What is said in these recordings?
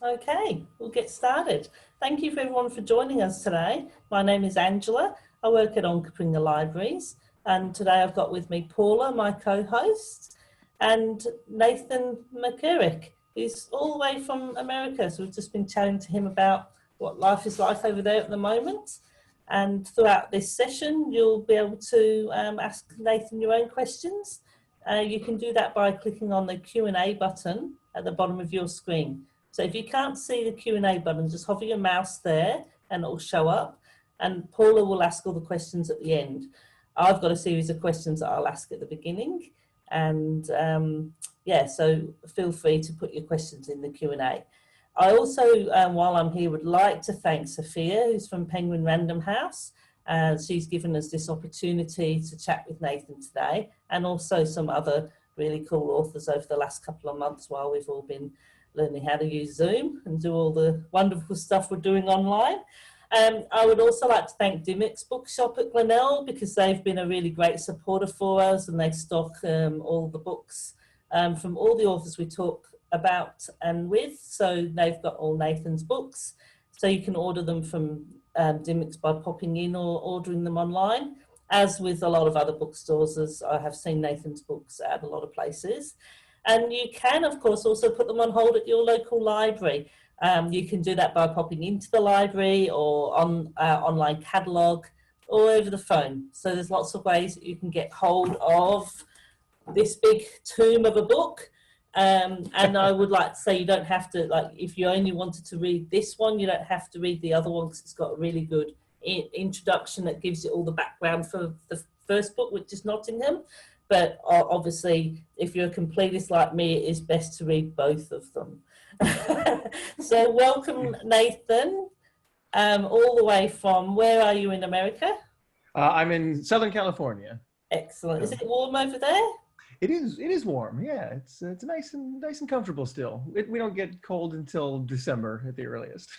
Okay, we'll get started. Thank you for everyone for joining us today. My name is Angela. I work at Onkaparinga Libraries, and today I've got with me Paula, my co-host, and Nathan Makaryk, who's all the way from America. So we've just been chatting to him about what life is like over there at the moment. And throughout this session, you'll be able to ask Nathan your own questions. You can do that by clicking on the Q&A button at the bottom of your screen. So if you can't see the Q&A button, just hover your mouse there and it'll show up. And Paula will ask all the questions at the end. I've got a series of questions that I'll ask at the beginning. And yeah, so feel free to put your questions in the Q&A. I also, while I'm here, would like to thank Sophia, who's from Penguin Random House. She's given us this opportunity to chat with Nathan today, and also some other really cool authors over the last couple of months while we've all been learning how to use Zoom and do all the wonderful stuff we're doing online. I would also like to thank Dimmick's Bookshop at Glenelg, because they've been a really great supporter for us, and they stock all the books from all the authors we talk about and with. So they've got all Nathan's books, so you can order them from Dimmick's by popping in or ordering them online, as with a lot of other bookstores, as I have seen Nathan's books at a lot of places. And you can, of course, also put them on hold at your local library. You can do that by popping into the library or on online catalogue or over the phone. So there's lots of ways that you can get hold of this big tomb of a book. And I would like to say, you don't have to, like, if you only wanted to read this one, you don't have to read the other one, because it's got a really good introduction that gives you all the background for the first book, which is Nottingham. But obviously, if you're a completist like me, it is best to read both of them. So welcome, Nathan, all the way from, where are you in America? I'm in Southern California. Excellent. Is it warm over there? It is warm. Yeah, it's nice and comfortable still. We don't get cold until December at the earliest.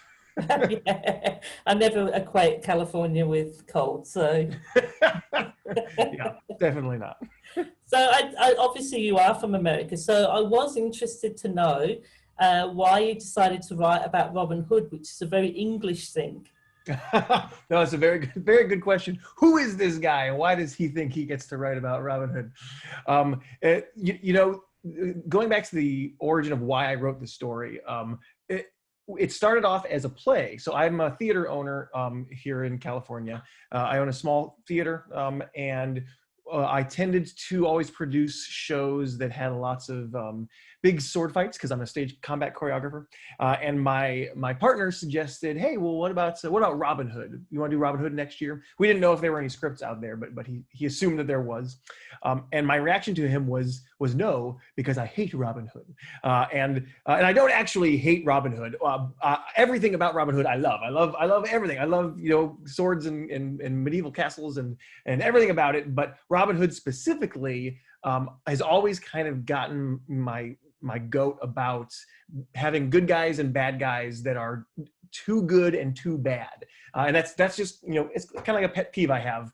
Yeah, I never equate California with cold, so. Yeah, definitely not. So I obviously you are from America, so I was interested to know why you decided to write about Robin Hood, which is a very English thing. No, it's a very good question. Who is this guy, and why does he think he gets to write about Robin Hood? You know, going back to the origin of why I wrote the story, it started off as a play. So I'm a theater owner here in California. I own a small theater, and I tended to always produce shows that had lots of big sword fights, because I'm a stage combat choreographer. And my partner suggested, hey, well, what about Robin Hood? You want to do Robin Hood next year? We didn't know if there were any scripts out there, but he assumed that there was. And my reaction to him was no, because I hate Robin Hood. And I don't actually hate Robin Hood. Everything about Robin Hood I love. I love everything. I love, you know, swords and medieval castles and everything about it. But Robin Hood specifically has always kind of gotten my goat about having good guys and bad guys that are too good and too bad. And that's just, you know, it's kind of like a pet peeve I have,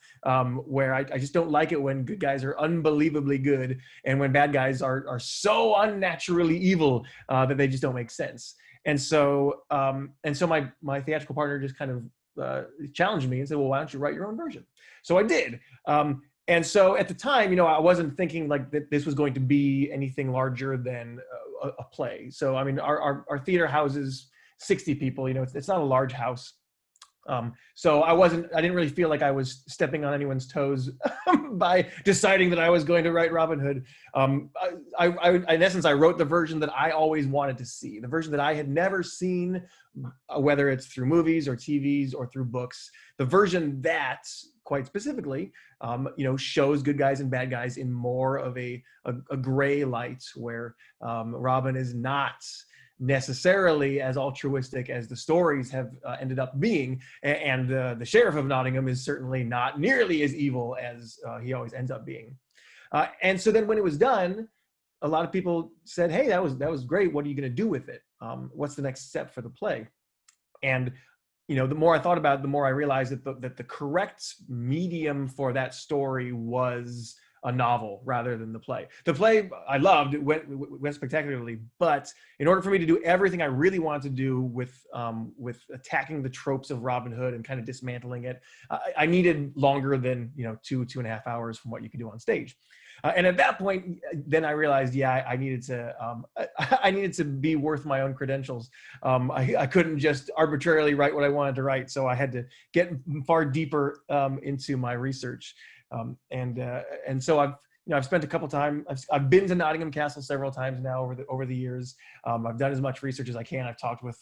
where I just don't like it when good guys are unbelievably good and when bad guys are so unnaturally evil that they just don't make sense. And so my theatrical partner just kind of challenged me and said, well, why don't you write your own version? So I did. And so at the time, you know, I wasn't thinking like that this was going to be anything larger than a play. So, I mean, our theater houses 60 people, you know, it's not a large house. So I didn't really feel like I was stepping on anyone's toes by deciding that I was going to write Robin Hood. In essence, I wrote the version that I always wanted to see, the version that I had never seen, whether it's through movies or TVs or through books, the version that quite specifically, you know, shows good guys and bad guys in more of a gray light, where Robin is not necessarily as altruistic as the stories have ended up being, and the sheriff of Nottingham is certainly not nearly as evil as he always ends up being. And so then when it was done, a lot of people said, hey, that was great. What are you going to do with it? What's the next step for the play? And you know, the more I thought about it, the more I realized that the correct medium for that story was a novel rather than the play. The play I loved, it went spectacularly, but in order for me to do everything I really wanted to do with attacking the tropes of Robin Hood and kind of dismantling it, I needed longer than 2.5 hours from what you could do on stage. And at that point, then I realized, yeah, I needed to be worth my own credentials. I couldn't just arbitrarily write what I wanted to write, so I had to get far deeper into my research. And so I've spent a couple times. I've been to Nottingham Castle several times now over the years. I've done as much research as I can. I've talked with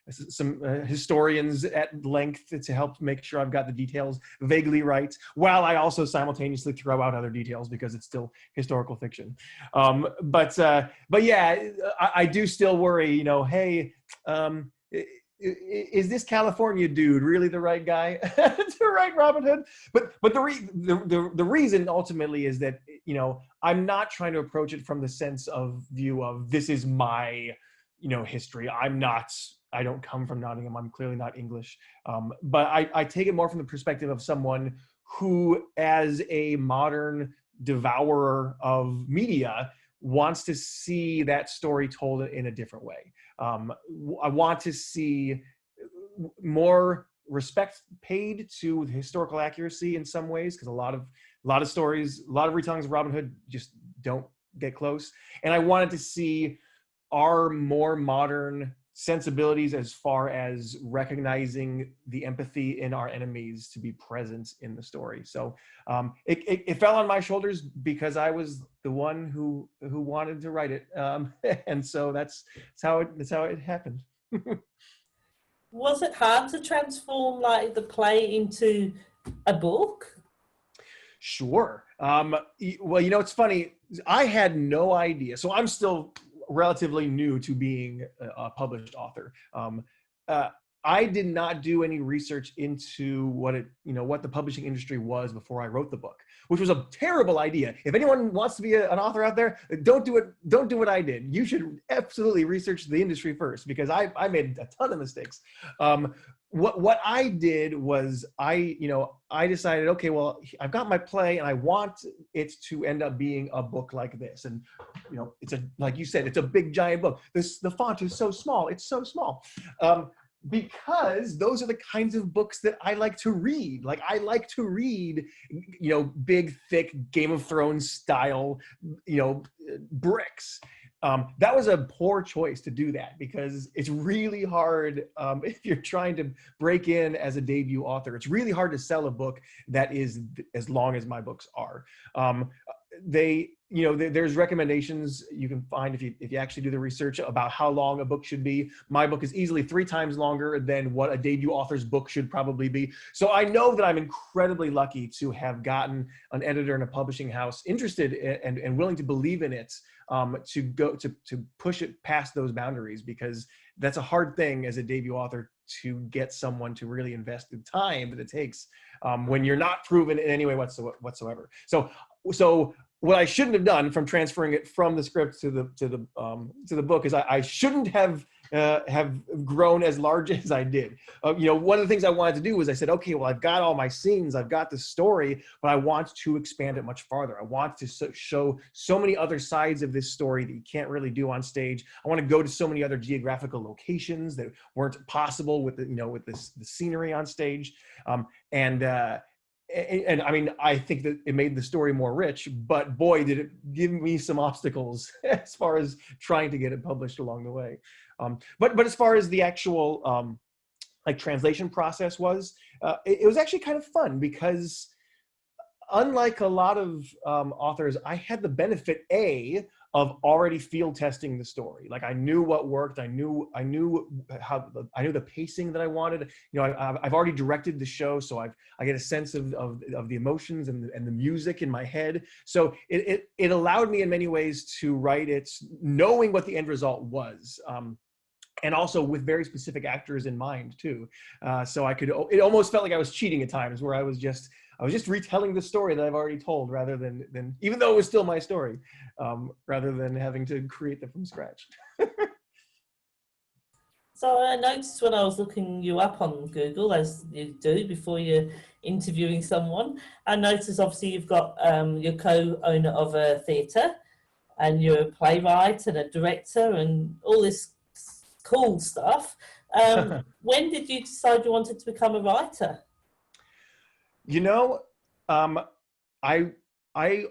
some historians at length to help make sure I've got the details vaguely right, while I also simultaneously throw out other details because it's still historical fiction. But yeah, I do still worry. Hey. Is this California dude really the right guy to write Robin Hood? But the reason ultimately is that I'm not trying to approach it from the sense of view of this is my history. I don't come from Nottingham. I'm clearly not English. But I take it more from the perspective of someone who, as a modern devourer of media, wants to see that story told in a different way. I want to see more respect paid to the historical accuracy in some ways, because a lot of stories, a lot of retellings of Robin Hood just don't get close. And I wanted to see our more modern sensibilities as far as recognizing the empathy in our enemies to be present in the story. So it fell on my shoulders because I was the one who wanted to write it, and so that's how it happened. Was it hard to transform like the play into a book? Sure. Well, it's funny. I had no idea. So I'm still relatively new to being a published author. I did not do any research into what the publishing industry was before I wrote the book, which was a terrible idea. If anyone wants to be an author out there, don't do it. Don't do what I did. You should absolutely research the industry first, because I made a ton of mistakes. What I did was I decided, okay, well, I've got my play and I want it to end up being a book like this. And, like you said, it's a big giant book. The font is so small. It's so small. Because those are the kinds of books that I like to read. Like, I like to read, big, thick Game of Thrones style, bricks. That was a poor choice to do that, because it's really hard if you're trying to break in as a debut author. It's really hard to sell a book that is as long as my books are. There's recommendations you can find if you actually do the research about how long a book should be. My book is easily 3 times longer than what a debut author's book should probably be. So I know that I'm incredibly lucky to have gotten an editor and a publishing house interested and willing to believe in it, to push it past those boundaries, because that's a hard thing as a debut author, to get someone to really invest the time that it takes when you're not proven in any way whatsoever. So what I shouldn't have done from transferring it from the script to the book is I shouldn't have grown as large as I did. One of the things I wanted to do was I said, okay, well, I've got all my scenes, I've got the story, but I want to expand it much farther. I want to show so many other sides of this story that you can't really do on stage. I want to go to so many other geographical locations that weren't possible with the scenery on stage. And I mean, I think that it made the story more rich, but boy, did it give me some obstacles as far as trying to get it published along the way. But as far as the actual translation process was, it was actually kind of fun, because unlike a lot of authors, I had the benefit of already field testing the story. Like, I knew what worked. I knew the pacing that I wanted. I've already directed the show, so I get a sense of the emotions and the music in my head. So it allowed me in many ways to write it knowing what the end result was. And also with very specific actors in mind too. So it almost felt like I was cheating at times, where I was just retelling the story that I've already told, rather than even though it was still my story, rather than having to create them from scratch. So I noticed when I was looking you up on Google, as you do before you're interviewing someone, I noticed obviously you've got you're co-owner of a theatre, and you're a playwright and a director and all this cool stuff. When did you decide you wanted to become a writer? You know, um, I I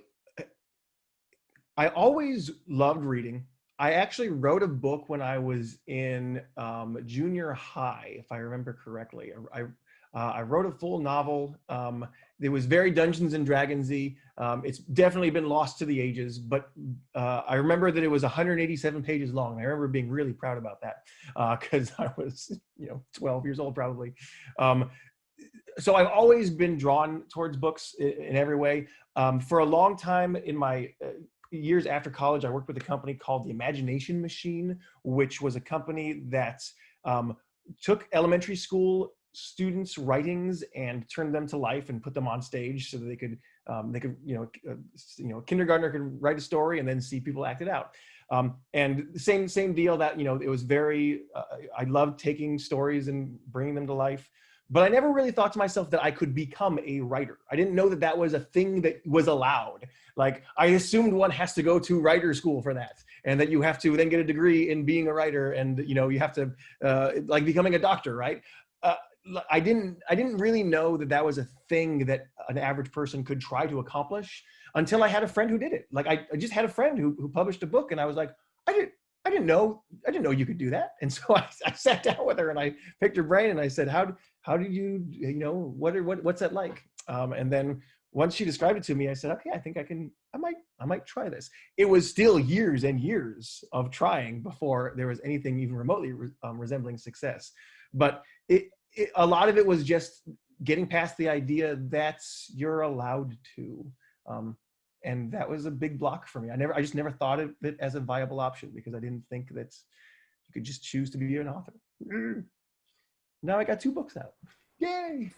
I always loved reading. I actually wrote a book when I was in junior high, if I remember correctly. I wrote a full novel. It was very Dungeons and Dragonsy. It's definitely been lost to the ages, but I remember that it was 187 pages long. I remember being really proud about that because I was, 12 years old probably. So I've always been drawn towards books in every way. For a long time in my years after college, I worked with a company called the Imagination Machine, which was a company that took elementary school students' writings and turned them to life and put them on stage so that they could, a kindergartner could write a story and then see people act it out. And same deal that, it was very, I loved taking stories and bringing them to life. But I never really thought to myself that I could become a writer. I didn't know that that was a thing that was allowed. Like, I assumed one has to go to writer school for that, and that you have to then get a degree in being a writer, and you have to like becoming a doctor, right? I didn't really know that that was a thing that an average person could try to accomplish until I had a friend who did it. Like, I just had a friend who published a book, and I was like, I didn't know you could do that. And so I sat down with her and I picked her brain and I said, how do you, what's that like? And then once she described it to me, I said, okay, I think I might try this. It was still years and years of trying before there was anything even remotely resembling success. But a lot of it was just getting past the idea that you're allowed to. And that was a big block for me. I just never thought of it as a viable option because I didn't think that you could just choose to be an author. Now I got 2 books out. Yay!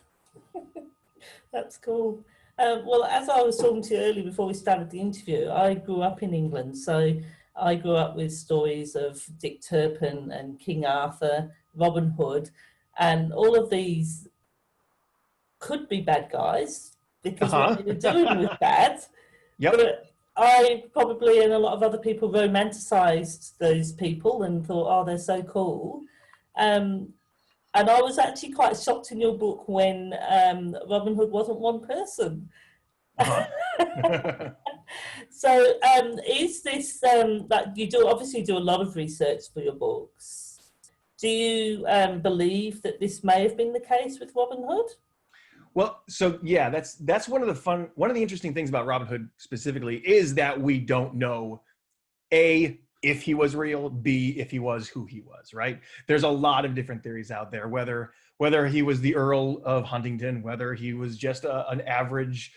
That's cool. Well, as I was talking to you earlier before we started the interview, I grew up in England. So I grew up with stories of Dick Turpin and King Arthur, Robin Hood, and all of these could be bad guys because what they were doing was bad. Yep. But I probably and a lot of other people romanticized those people and thought, oh, they're so cool. And I was actually quite shocked in your book when Robin Hood wasn't one person. So is this that you do obviously do a lot of research for your books? Do you believe that this may have been the case with Robin Hood? Well, so yeah, that's one of the interesting things about Robin Hood specifically is that we don't know A, if he was real, B, if he was who he was, right? There's a lot of different theories out there, whether he was the Earl of Huntingdon, whether he was just an average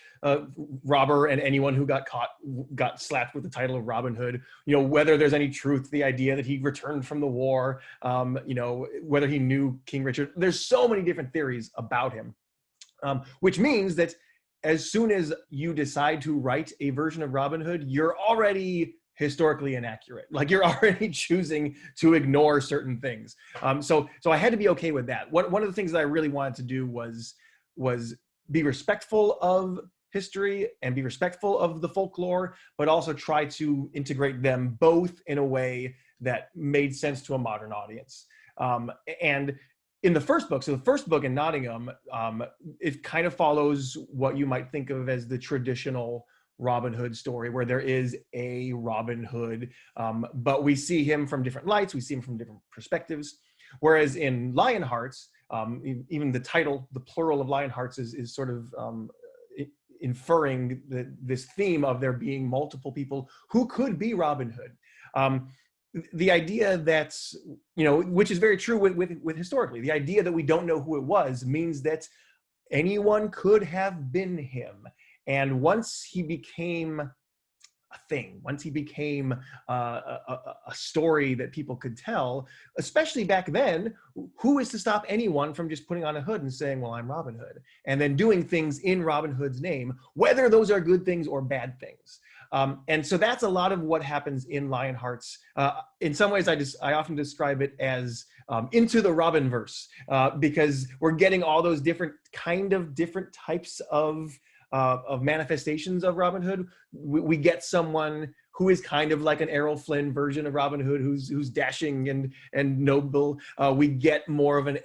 robber and anyone who got caught got slapped with the title of Robin Hood, whether there's any truth to the idea that he returned from the war, whether he knew King Richard. There's so many different theories about him. Which means that as soon as you decide to write a version of Robin Hood, you're already historically inaccurate. Like, you're already choosing to ignore certain things. So I had to be okay with that. One of the things that I really wanted to do was be respectful of history and be respectful of the folklore, but also try to integrate them both in a way that made sense to a modern audience. And in the first book, so the first book in Nottingham, it kind of follows what you might think of as the traditional Robin Hood story, where there is a Robin Hood, but we see him from different lights, we see him from different perspectives. Whereas in Lionhearts, even the title, the plural of Lionhearts is sort of inferring this theme of there being multiple people who could be Robin Hood. The idea that's, which is very true with historically, the idea that we don't know who it was means that anyone could have been him. And once he became a thing, once he became a story that people could tell, especially back then, who is to stop anyone from just putting on a hood and saying, well, I'm Robin Hood, and then doing things in Robin Hood's name, whether those are good things or bad things. And so that's a lot of what happens in Lionhearts. In some ways, I often describe it as into the Robinverse, because we're getting all those different types of manifestations of Robin Hood. We get someone who is kind of like an Errol Flynn version of Robin Hood, who's dashing and noble. We get more of an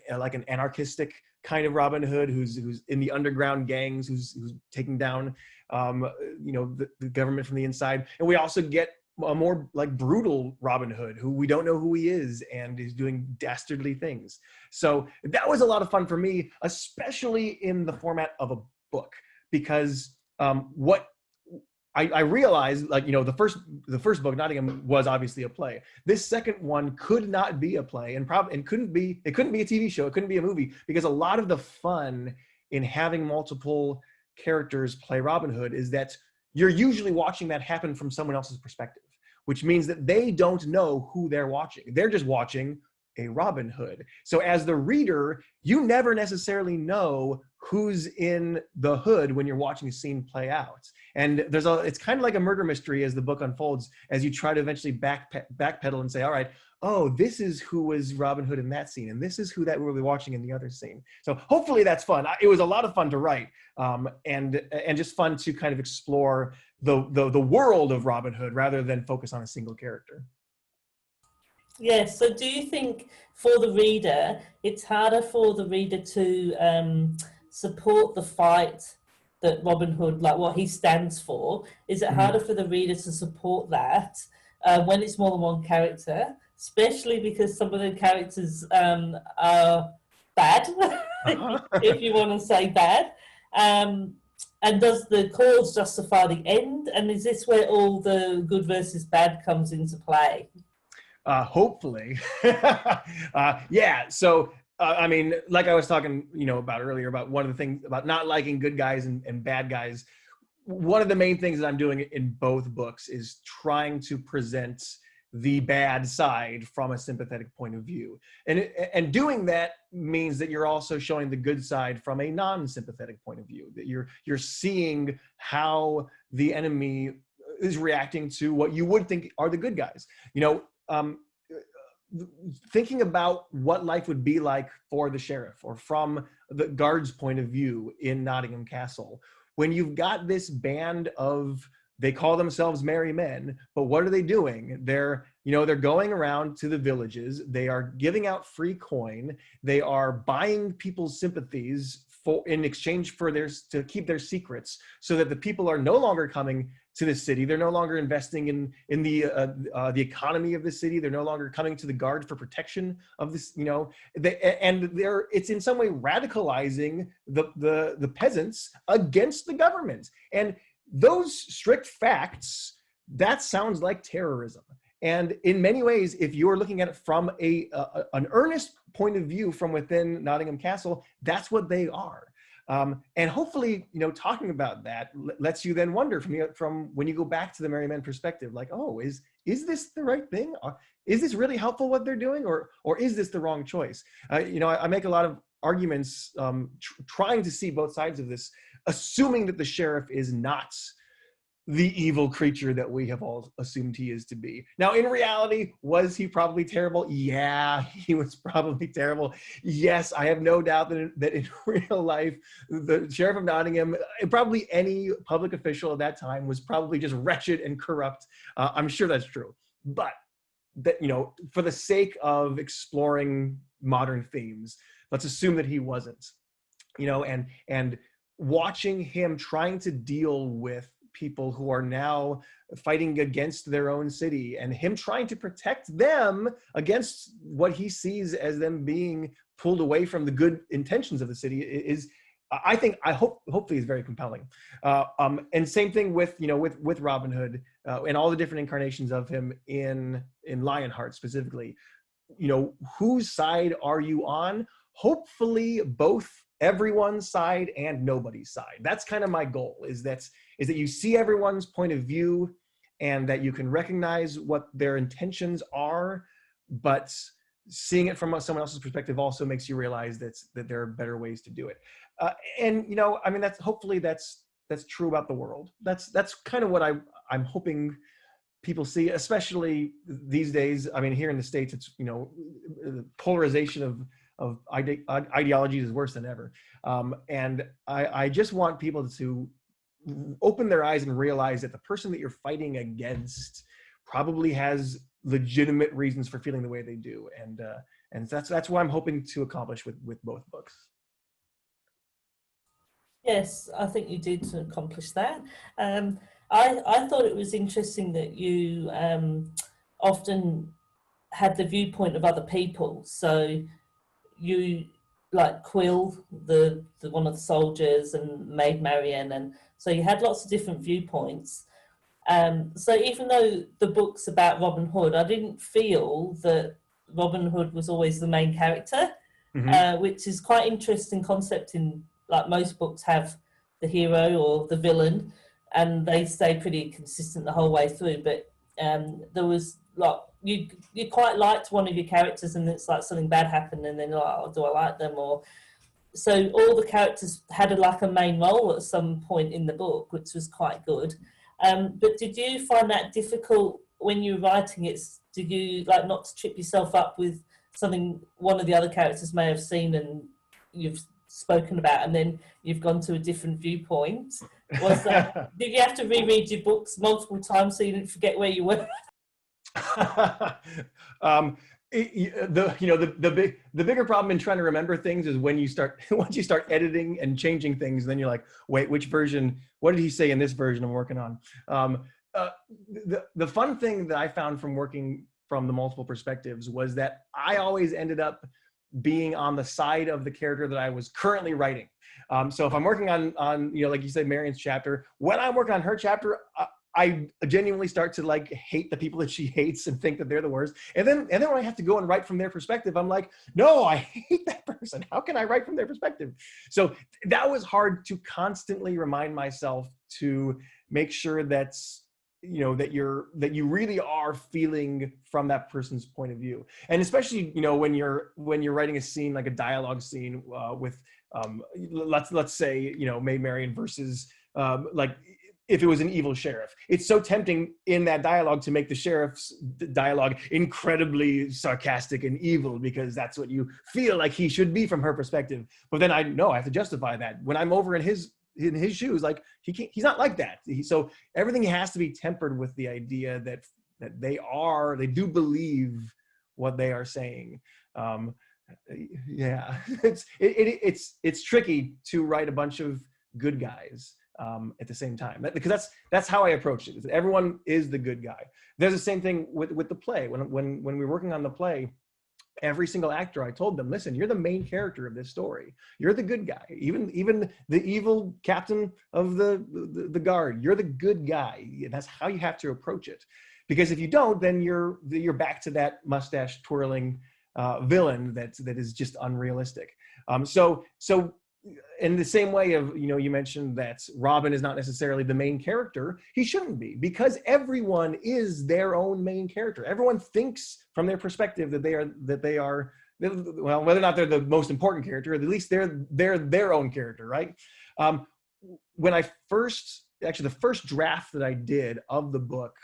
anarchistic kind of Robin Hood, who's in the underground gangs, who's taking down the government from the inside. And we also get a more like brutal Robin Hood, who we don't know who he is and is doing dastardly things. So that was a lot of fun for me, especially in the format of a book, because what I realized, like, the first book, Nottingham, was obviously a play. This second one could not be a play, and couldn't be a TV show. It couldn't be a movie, because a lot of the fun in having multiple characters play Robin Hood is that you're usually watching that happen from someone else's perspective, which means that they don't know who they're watching. They're just watching a Robin Hood. So as the reader, you never necessarily know who's in the hood when you're watching a scene play out. And it's kind of like a murder mystery as the book unfolds, as you try to eventually backpedal and say, all right, oh, this is who was Robin Hood in that scene, and this is who that we'll be watching in the other scene. So hopefully that's fun. It was a lot of fun to write, and just fun to kind of explore the world of Robin Hood rather than focus on a single character. Yes. So do you think for the reader, it's harder for the reader to support the fight that Robin Hood, like what he stands for? Is it harder for the reader to support that when it's more than one character, especially because some of the characters are bad, if you want to say bad? And does the cause justify the end? And is this where all the good versus bad comes into play? Hopefully. Yeah. So, I mean, like I was talking, about earlier, about one of the things about not liking good guys and bad guys. One of the main things that I'm doing in both books is trying to present the bad side from a sympathetic point of view. And doing that means that you're also showing the good side from a non-sympathetic point of view, that you're seeing how the enemy is reacting to what you would think are the good guys. Thinking about what life would be like for the sheriff or from the guard's point of view in Nottingham Castle, when you've got this band of, they call themselves merry men, but what are they doing? They're going around to the villages. They are giving out free coin. They are buying people's sympathies in exchange for to keep their secrets, so that the people are no longer coming to the city. They're no longer investing in the economy of the city. They're no longer coming to the guard for protection of this. It's in some way radicalizing the peasants against the government. And those strict facts, that sounds like terrorism. And in many ways, if you're looking at it from an earnest point of view from within Nottingham Castle, that's what they are. And hopefully, talking about that lets you then wonder from when you go back to the merry men perspective, like, oh, is this the right thing? Is this really helpful what they're doing, or is this the wrong choice? I make a lot of arguments trying to see both sides of this, assuming that the sheriff is not the evil creature that we have all assumed he is to be. Now, in reality, was he probably terrible? Yeah, he was probably terrible. Yes, I have no doubt that in real life, the sheriff of Nottingham, and probably any public official at that time, was probably just wretched and corrupt. I'm sure that's true. But that, for the sake of exploring modern themes, let's assume that he wasn't. And watching him trying to deal with people who are now fighting against their own city, and him trying to protect them against what he sees as them being pulled away from the good intentions of the city is, hopefully is very compelling. And same thing with Robin Hood and all the different incarnations of him in Lionheart specifically. Whose side are you on? Hopefully both everyone's side and nobody's side. That's kind of my goal, is that you see everyone's point of view and that you can recognize what their intentions are, but seeing it from someone else's perspective also makes you realize that there are better ways to do it. That's true about the world. That's kind of what I'm hoping people see, especially these days. I mean, here in the States, it's, you know, the polarization of ideologies is worse than ever. And I just want people to open their eyes and realize that the person that you're fighting against probably has legitimate reasons for feeling the way they do. And that's what I'm hoping to accomplish with both books. Yes, I think you did accomplish that. I thought it was interesting that you often had the viewpoint of other people. So you, like Quill, the one of the soldiers, and Maid Marian, and so you had lots of different viewpoints. So even though the book's about Robin Hood, I didn't feel that Robin Hood was always the main character, which is quite interesting concept. In like most books have the hero or the villain, and they stay pretty consistent the whole way through. But there was like you quite liked one of your characters, and it's like something bad happened, and then you're like, oh, do I like them? Or so all the characters had like a main role at some point in the book, which was quite good. But did you find that difficult when you were writing it? Did you like not to trip yourself up with something one of the other characters may have seen and you've spoken about, and then you've gone to a different viewpoint? Was that did you have to reread your books multiple times so you didn't forget where you were? The bigger problem in trying to remember things is when you start once you start editing and changing things, then you're like, wait, which version? What did he say in this version I'm working on? The fun thing that I found from working from the multiple perspectives was that I always ended up being on the side of the character that I was currently writing. So if I'm working on you know, like you said, Marian's chapter, when I'm working on her chapter, I genuinely start to like hate the people that she hates and think that they're the worst. And then when I have to go and write from their perspective, I'm like, no, I hate that person. How can I write from their perspective? So that was hard to constantly remind myself to make sure that's, you know, that you really are feeling from that person's point of view. And especially, you know, when you're writing a scene, like a dialogue scene with let's say, you know, Maid Marian versus like if it was an evil sheriff. It's so tempting in that dialogue to make the sheriff's dialogue incredibly sarcastic and evil because that's what you feel like he should be from her perspective. But then I know I have to justify that. When I'm over in his shoes, like he's not like that. So everything has to be tempered with the idea that they do believe what they are saying. Yeah, it's tricky to write a bunch of good guys at the same time, because that's how I approach it. Is that everyone is the good guy. There's the same thing with the play. When we were working on the play, every single actor, I told them, listen, you're the main character of this story. You're the good guy. Even the evil captain of the guard, you're the good guy. That's how you have to approach it. Because if you don't, then you're back to that mustache twirling villain that is just unrealistic. So in the same way of, you know, you mentioned that Robin is not necessarily the main character. He shouldn't be, because everyone is their own main character. Everyone thinks from their perspective that they are well, whether or not they're the most important character, at least they're their own character, right? When the first draft that I did of the book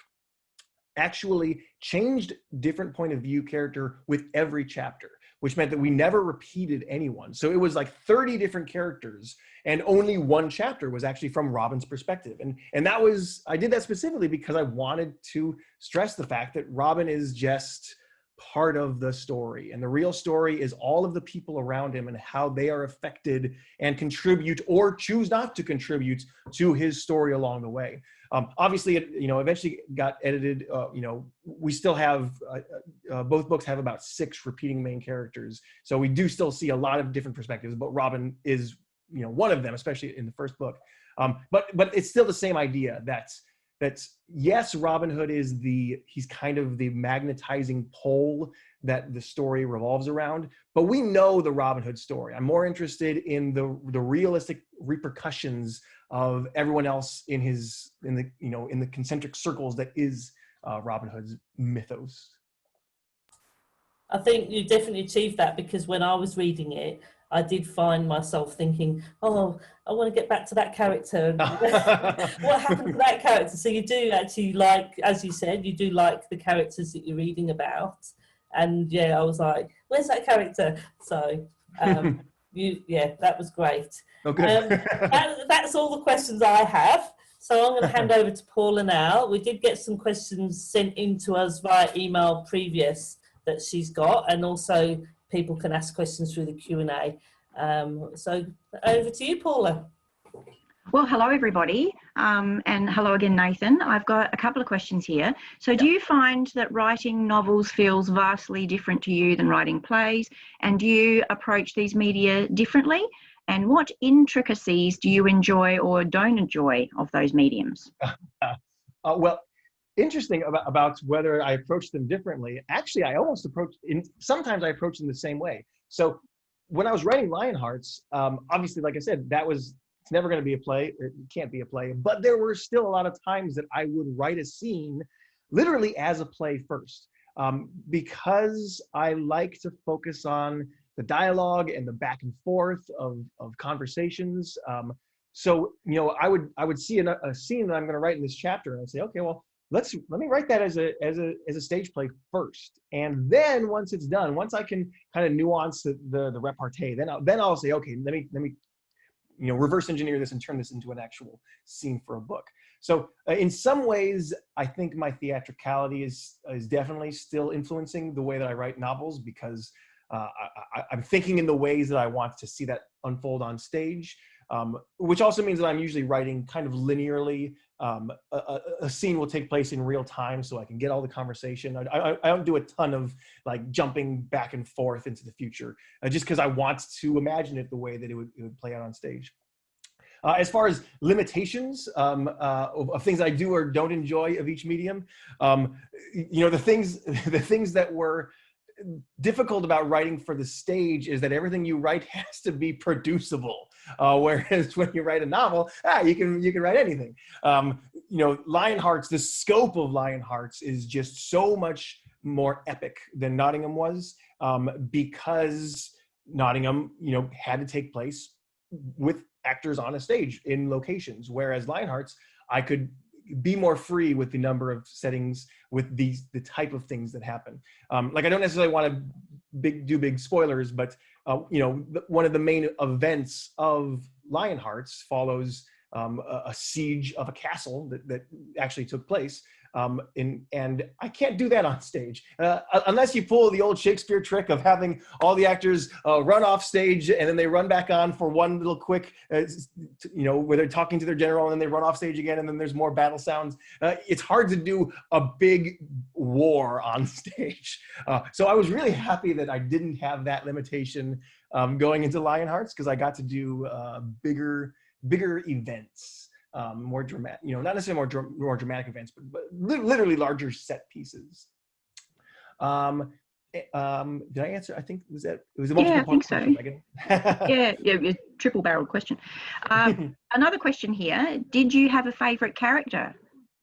actually changed different point of view character with every chapter, which meant that we never repeated anyone. So it was like 30 different characters, and only one chapter was actually from Robin's perspective. And that was, I did that specifically because I wanted to stress the fact that Robin is just part of the story, and the real story is all of the people around him and how they are affected and contribute or choose not to contribute to his story along the way. Obviously, it, you know, eventually got edited. You know, we still have both books have about 6 repeating main characters, so we do still see a lot of different perspectives. But Robin is, you know, one of them, especially in the first book. But it's still the same idea. That's yes, Robin Hood is he's kind of the magnetizing pole that the story revolves around, but we know the Robin Hood story. I'm more interested in the realistic repercussions of everyone else in the concentric circles that is Robin Hood's mythos. I think you definitely achieved that, because when I was reading it, I did find myself thinking, oh, I want to get back to that character. And what happened to that character? So you do actually like, as you said, you do like the characters that you're reading about. And yeah, I was like, where's that character? So yeah, that was great. Oh, good. That's all the questions I have. So I'm going to hand over to Paula now. We did get some questions sent in to us via email previous that she's got, and also people can ask questions through the Q&A. So over to you, Paula. Well, hello, everybody. And hello again, Nathan. I've got a couple of questions here. So do you find that writing novels feels vastly different to you than writing plays? And do you approach these media differently? And what intricacies do you enjoy or don't enjoy of those mediums? Well, interesting about whether I approach them differently. Actually, I almost sometimes I approach them the same way. So when I was writing Lionhearts, obviously, like I said, it's never going to be a play. It can't be a play. But there were still a lot of times that I would write a scene literally as a play first, because I like to focus on the dialogue and the back and forth of conversations. So, you know, I would see a scene that I'm going to write in this chapter, and I'd say, okay, well, let me write that as a stage play first, and then once it's done, once I can kind of nuance the repartee, then I'll say, okay, let me you know, reverse engineer this and turn this into an actual scene for a book. So in some ways, I think my theatricality is definitely still influencing the way that I write novels, because I'm thinking in the ways that I want to see that unfold on stage, which also means that I'm usually writing kind of linearly. A scene will take place in real time, so I can get all the conversation. I don't do a ton of like jumping back and forth into the future, just because I want to imagine it the way that it would play out on stage. As far as limitations of things I do or don't enjoy of each medium, you know, the things that were difficult about writing for the stage is that everything you write has to be producible. Whereas when you write a novel, you can write anything. You know, Lionhearts, the scope of Lionhearts is just so much more epic than Nottingham was, because Nottingham, you know, had to take place with actors on a stage in locations, whereas Lionhearts, I could be more free with the number of settings, with the type of things that happen. Like, I don't necessarily want to do big spoilers, but you know, one of the main events of Lionhearts follows a siege of a castle that actually took place. And I can't do that on stage unless you pull the old Shakespeare trick of having all the actors run off stage and then they run back on for one little quick, you know, where they're talking to their general and then they run off stage again and then there's more battle sounds. It's hard to do a big war on stage. So I was really happy that I didn't have that limitation going into Lionhearts, because I got to do bigger events. More dramatic, you know, not necessarily more dramatic events, but literally larger set pieces. Did I answer? I think it was a multiple Yeah, I think so. Question, yeah, triple barreled question. Another question here. Did you have a favorite character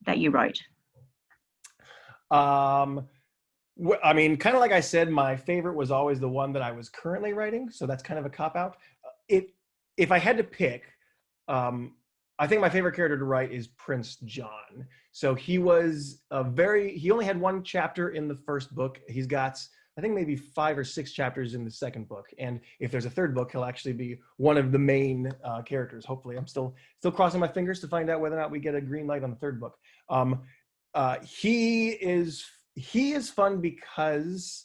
that you wrote? I mean, kind of like I said, my favorite was always the one that I was currently writing. So that's kind of a cop-out. If I had to pick, I think my favorite character to write is Prince John. So he only had one chapter in the first book. He's got, I think, maybe 5 or 6 chapters in the second book. And if there's a third book, he'll actually be one of the main characters. Hopefully, I'm still crossing my fingers to find out whether or not we get a green light on the third book. He is fun because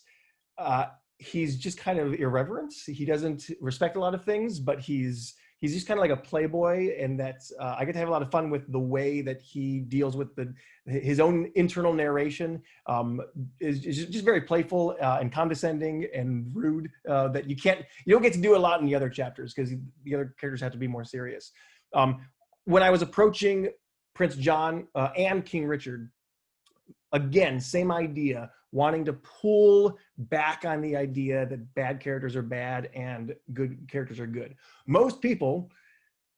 he's just kind of irreverent. He doesn't respect a lot of things, but he's just kind of like a playboy, and that I get to have a lot of fun with the way that he deals with his own internal narration. Is just very playful and condescending and rude, that you don't get to do a lot in the other chapters, because the other characters have to be more serious. When I was approaching Prince John and King Richard, again, same idea, wanting to pull back on the idea that bad characters are bad and good characters are good. Most people,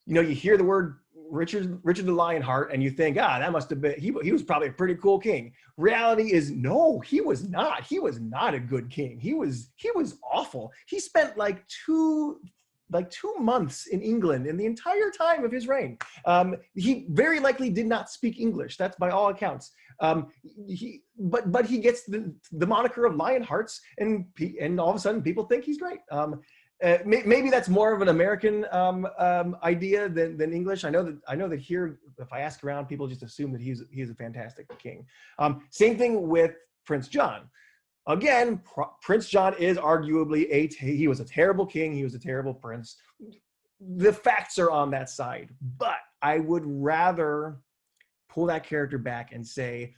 you know, you hear the word Richard the Lionheart and you think, that must have been, he was probably a pretty cool king. Reality is, no, he was not. He was not a good king. He was awful. He spent like 2 like 2 months in England in the entire time of his reign. He very likely did not speak English. That's by all accounts. But he gets the moniker of Lionhearts, and all of a sudden people think he's great. Maybe that's more of an American idea than English. I know that here, if I ask around, people just assume that he's a fantastic king. Same thing with Prince John. Again, Prince John is arguably he was a terrible king. He was a terrible prince. The facts are on that side, but I would rather pull that character back and say,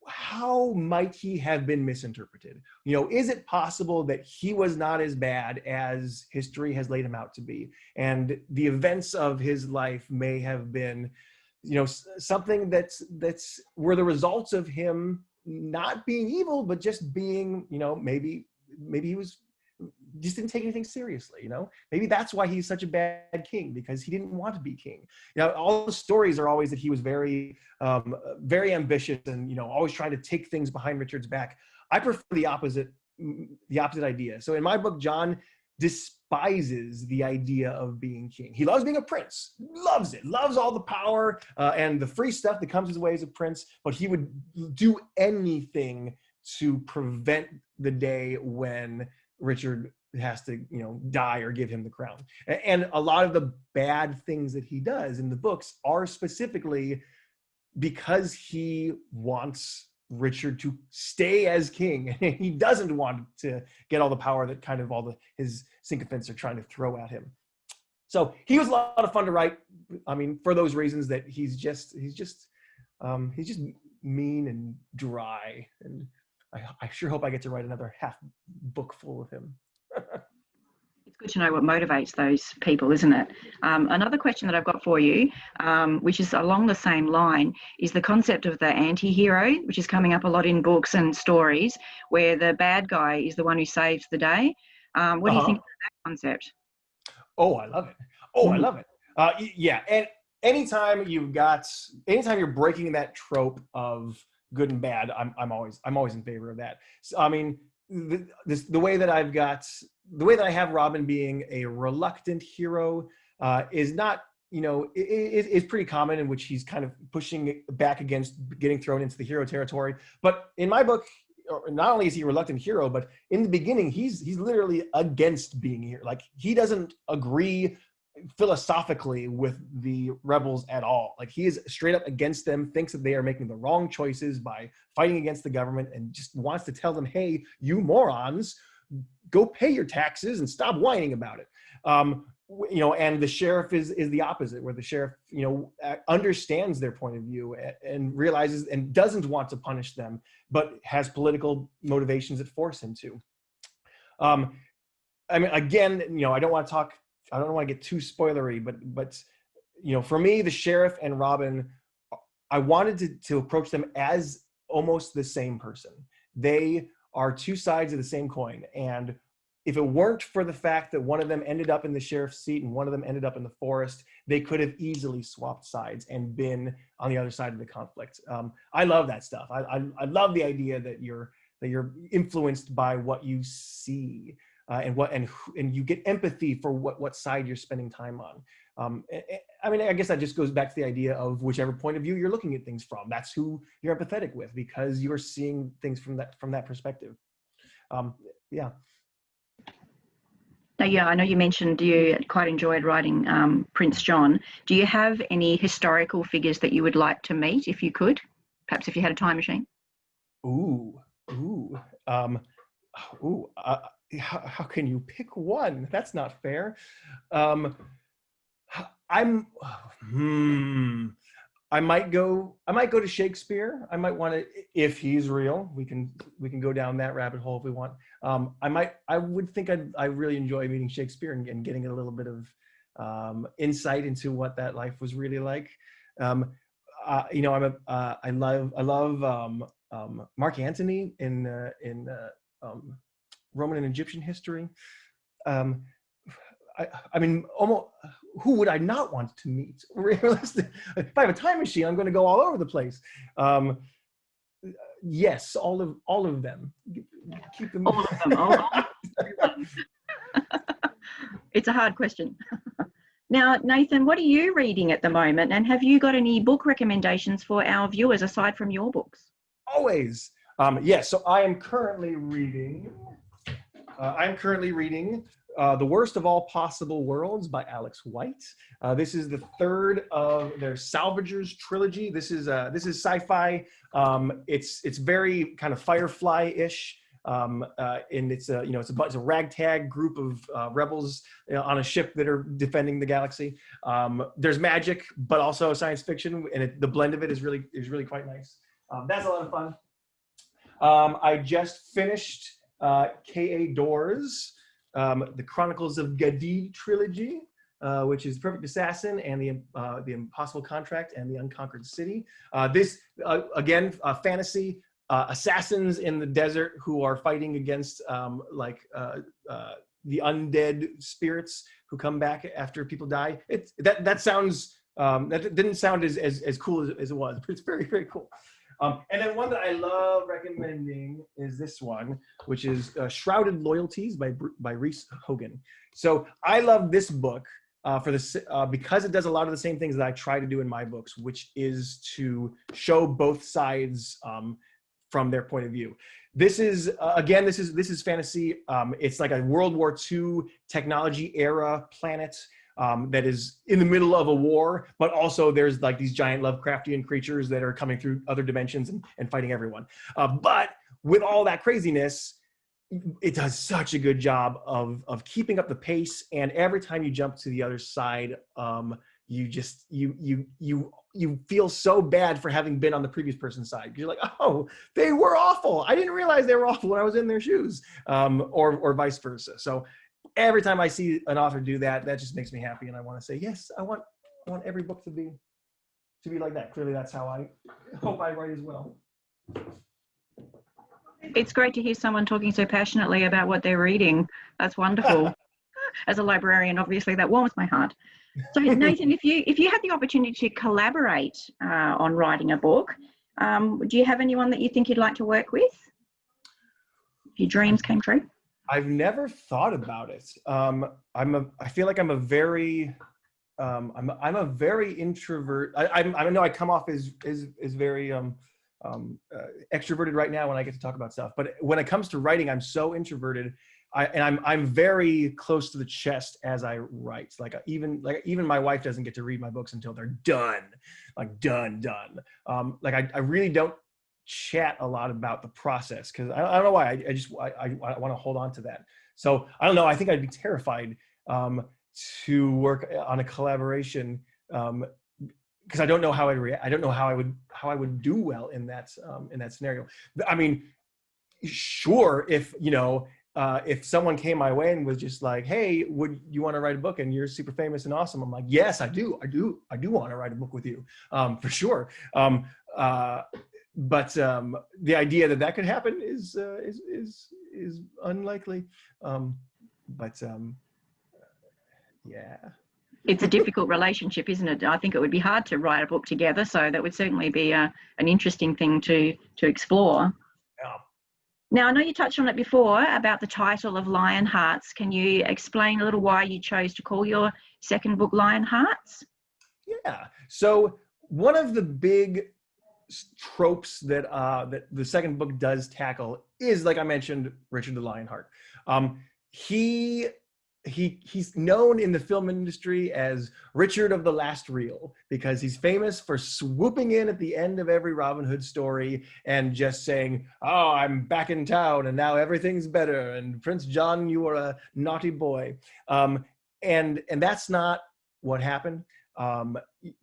how might he have been misinterpreted? You know, is it possible that he was not as bad as history has laid him out to be? And the events of his life may have been, you know, something that's were the results of him not being evil, but just being, you know, maybe he was just didn't take anything seriously, you know? Maybe that's why he's such a bad king, because he didn't want to be king. You know, all the stories are always that he was very, very ambitious and, you know, always trying to take things behind Richard's back. I prefer the opposite idea. So in my book, John despises the idea of being king. He loves being a prince, loves it, loves all the power and the free stuff that comes his way as a prince, but he would do anything to prevent the day when Richard has to, you know, die or give him the crown. And a lot of the bad things that he does in the books are specifically because he wants Richard to stay as king. He doesn't want to get all the power that kind of his sycophants are trying to throw at him. So he was a lot of fun to write. I mean, for those reasons that he's just mean and dry. And I sure hope I get to write another half book full of him. It's good to know what motivates those people, isn't it? Another question that I've got for you, which is along the same line, is the concept of the anti-hero, which is coming up a lot in books and stories, where the bad guy is the one who saves the day. What do you think of that concept? Oh, I love it. I love it. Yeah, and anytime you're breaking that trope of good and bad, I'm always in favor of that. So, I mean, the way that I have Robin being a reluctant hero is not, you know, is pretty common, in which he's kind of pushing back against getting thrown into the hero territory. But in my book, not only is he a reluctant hero, but in the beginning, he's literally against being here. Like, he doesn't agree philosophically with the rebels at all. Like, he is straight up against them, thinks that they are making the wrong choices by fighting against the government, and just wants to tell them, hey, you morons, go pay your taxes and stop whining about it. You know, and the sheriff is the opposite, where the sheriff, you know, understands their point of view and realizes and doesn't want to punish them, but has political motivations that force him to. I mean, again, you know, I don't want to get too spoilery, but you know, for me, the sheriff and Robin, I wanted to approach them as almost the same person. They are two sides of the same coin, and if it weren't for the fact that one of them ended up in the sheriff's seat and one of them ended up in the forest, they could have easily swapped sides and been on the other side of the conflict. I love that stuff. I love the idea that you're influenced by what you see. And you get empathy for what side you're spending time on. I mean, I guess that just goes back to the idea of whichever point of view you're looking at things from. That's who you're empathetic with, because you're seeing things from that perspective. Yeah. Now, yeah, I know you mentioned you quite enjoyed writing Prince John. Do you have any historical figures that you would like to meet, if you could? Perhaps if you had a time machine. How can you pick one? That's not fair. I might go to Shakespeare. I might want to, if he's real, we can go down that rabbit hole if we want. I would think I really enjoy meeting Shakespeare and getting a little bit of insight into what that life was really like. You know, I love Mark Antony in Roman and Egyptian history. I mean, almost, who would I not want to meet? Realistic. If I have a time machine, I'm going to go all over the place. Yes, all of them. Keep them. All of them. It's a hard question. Now, Nathan, what are you reading at the moment? And have you got any book recommendations for our viewers aside from your books? Always. Yes, so I am currently reading The Worst of All Possible Worlds by Alex White. This is the third of their Salvagers trilogy. This is sci-fi. It's very kind of Firefly-ish. And it's a ragtag group of rebels on a ship that are defending the galaxy. There's magic, but also science fiction, and the blend of it is really quite nice. That's a lot of fun. I just finished K.A. Doors, the Chronicles of Gadid trilogy, which is Perfect Assassin and the Impossible Contract and the Unconquered City. This again, fantasy. Assassins in the desert who are fighting against the undead spirits who come back after people die. That sounds that didn't sound as cool as it was, but it's very, very cool. And then one that I love recommending is this one, which is Shrouded Loyalties by Reese Hogan. So I love this book because it does a lot of the same things that I try to do in my books, which is to show both sides from their point of view. This is again, this is fantasy. It's like a World War II technology era planet that is in the middle of a war, but also there's like these giant Lovecraftian creatures that are coming through other dimensions and fighting everyone. But with all that craziness, it does such a good job of keeping up the pace. And every time you jump to the other side, you feel so bad for having been on the previous person's side. You're like, oh, they were awful. I didn't realize they were awful when I was in their shoes, or vice versa. So every time I see an author do that, that just makes me happy, and I want to say, yes, I want every book to be like that. Clearly, that's how I hope I write as well. It's great to hear someone talking so passionately about what they're reading. That's wonderful. As a librarian, obviously, that warms my heart. So Nathan, if you had the opportunity to collaborate on writing a book, do you have anyone that you think you'd like to work with? If your dreams came true? I've never thought about it. I feel like I'm a very introvert. I know I come off as very extroverted right now when I get to talk about stuff, but when it comes to writing, I'm so introverted. I'm very close to the chest as I write. Even my wife doesn't get to read my books until they're done, done. I really don't chat a lot about the process because I don't know why. I want to hold on to that. So I don't know. I think I'd be terrified to work on a collaboration because I don't know how I'd react. I don't know how I would do well in that scenario. I mean, sure, if someone came my way and was just like, hey, would you want to write a book and you're super famous and awesome? I'm like, yes, I do want to write a book with you, for sure. But the idea that could happen is unlikely. Yeah. It's a difficult relationship, isn't it? I think it would be hard to write a book together. So that would certainly be an interesting thing to explore. Yeah. Now, I know you touched on it before about the title of Lionhearts. Can you explain a little why you chose to call your second book Lionhearts? Yeah. So one of the big tropes that the second book does tackle is, like I mentioned, Richard the Lionheart. He's known in the film industry as Richard of the Last Reel because he's famous for swooping in at the end of every Robin Hood story and just saying, oh, I'm back in town and now everything's better and Prince John, you are a naughty boy. And that's not what happened.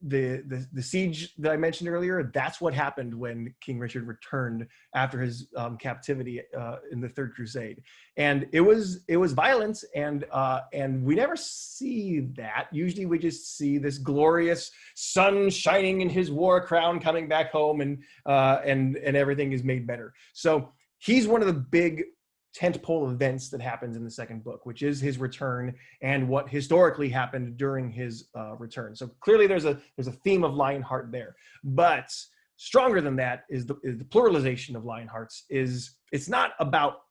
The siege that I mentioned earlier, that's what happened when King Richard returned after his captivity in the Third Crusade, and it was violence, and we never see that. Usually, we just see this glorious sun shining in his war crown, coming back home, and everything is made better. So he's one of the big tentpole events that happens in the second book, which is his return and what historically happened during his return. So clearly there's a theme of Lionheart there, but stronger than that is the pluralization of Lionhearts. It's not about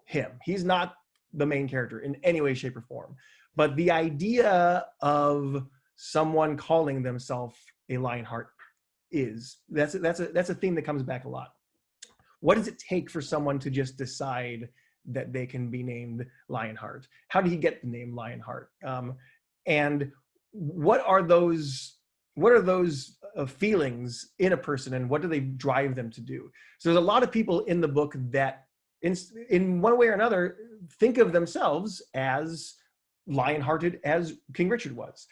him. He's not the main character in any way, shape, or form, but the idea of someone calling themselves a Lionheart that's a theme that comes back a lot. What does it take for someone to just decide that they can be named Lionheart? How did he get the name Lionheart? And what are those feelings in a person, and what do they drive them to do? So there's a lot of people in the book that in one way or another think of themselves as lion-hearted as King Richard was.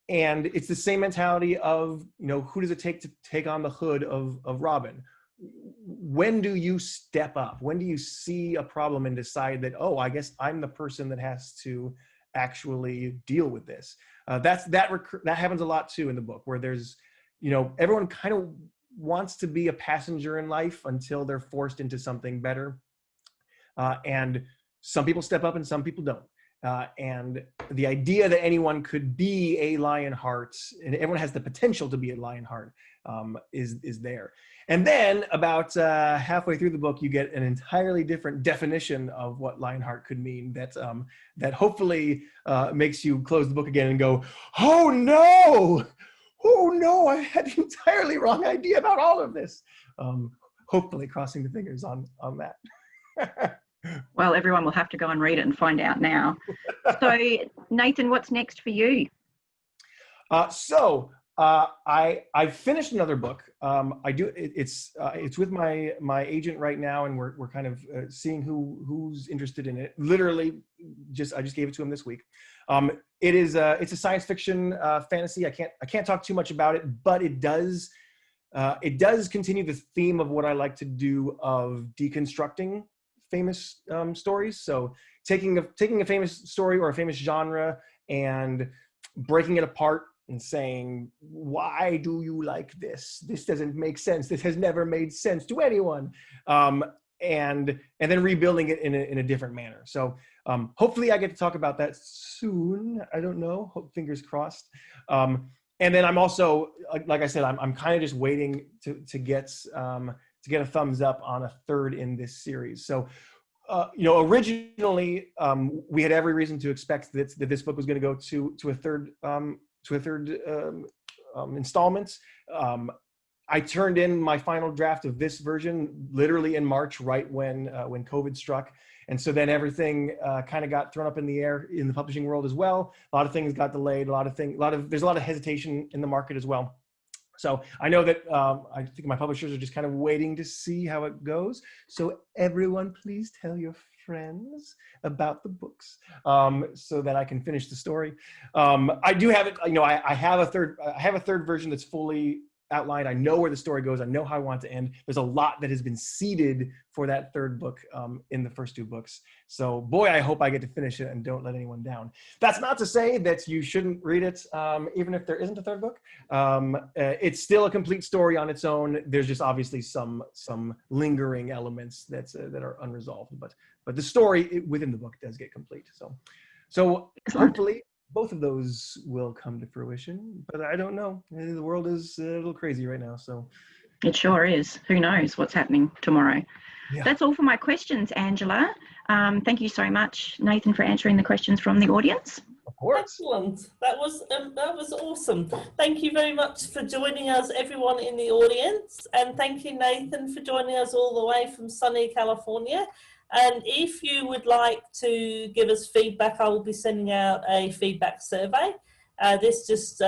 And it's the same mentality of, who does it take to take on the hood of Robin? When do you step up? When do you see a problem and decide that, oh, I guess I'm the person that has to actually deal with this? That happens a lot too in the book, where there's, everyone kind of wants to be a passenger in life until they're forced into something better. And some people step up and some people don't. And the idea that anyone could be a Lionheart, and everyone has the potential to be a Lionheart, is there. And then about halfway through the book, you get an entirely different definition of what Lionheart could mean that hopefully makes you close the book again and go, oh no, I had the entirely wrong idea about all of this. Hopefully crossing the fingers on that. Well, everyone will have to go and read it and find out now. So, Nathan, what's next for you? I finished another book. It's with my agent right now, and we're kind of seeing who's interested in it. Literally, I just gave it to him this week. It's a science fiction fantasy. I can't talk too much about it, but it does continue the theme of what I like to do of deconstructing famous stories. So taking a famous story or a famous genre and breaking it apart and saying, why do you like this? This doesn't make sense. This has never made sense to anyone. And then rebuilding it in a different manner. So hopefully I get to talk about that soon. I don't know, fingers crossed. And then I'm also, like I said, I'm kind of just waiting to get a thumbs up on a third in this series. So, originally we had every reason to expect that this book was going to go to a third installment. I turned in my final draft of this version literally in March, right when COVID struck. And so then everything kind of got thrown up in the air in the publishing world as well. A lot of things got delayed, there's a lot of hesitation in the market as well. So I know that I think my publishers are just kind of waiting to see how it goes. So everyone, please tell your friends about the books so that I can finish the story. I do have it. I have a third version that's fully outlined. I know where the story goes. I know how I want it to end. There's a lot that has been seeded for that third book in the first two books. So boy, I hope I get to finish it and don't let anyone down. That's not to say that you shouldn't read it, even if there isn't a third book. It's still a complete story on its own. There's just obviously some lingering elements that are unresolved, but the story within the book does get complete. So hopefully both of those will come to fruition, but I don't know. The world is a little crazy right now, so. It sure is. Who knows what's happening tomorrow? Yeah. That's all for my questions, Angela. Thank you so much, Nathan, for answering the questions from the audience. Of course. Excellent. That was awesome. Thank you very much for joining us, everyone in the audience, and thank you, Nathan, for joining us all the way from sunny California. And if you would like to give us feedback, I will be sending out a feedback survey. This just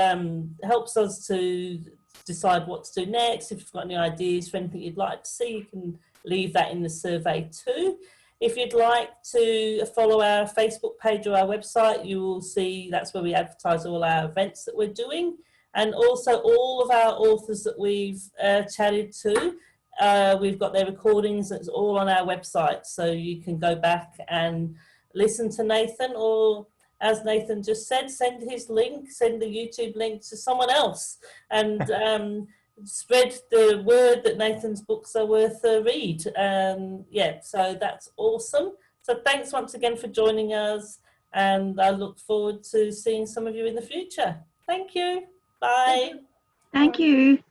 helps us to decide what to do next. If you've got any ideas for anything you'd like to see, you can leave that in the survey too. If you'd like to follow our Facebook page or our website, you will see that's where we advertise all our events that we're doing. And also all of our authors that we've chatted to. We've got their recordings, it's all on our website, so you can go back and listen to Nathan, or as Nathan just said, send his link, send the YouTube link to someone else, and spread the word that Nathan's books are worth a read. So that's awesome. So thanks once again for joining us, and I look forward to seeing some of you in the future. Thank you. Bye. Thank you.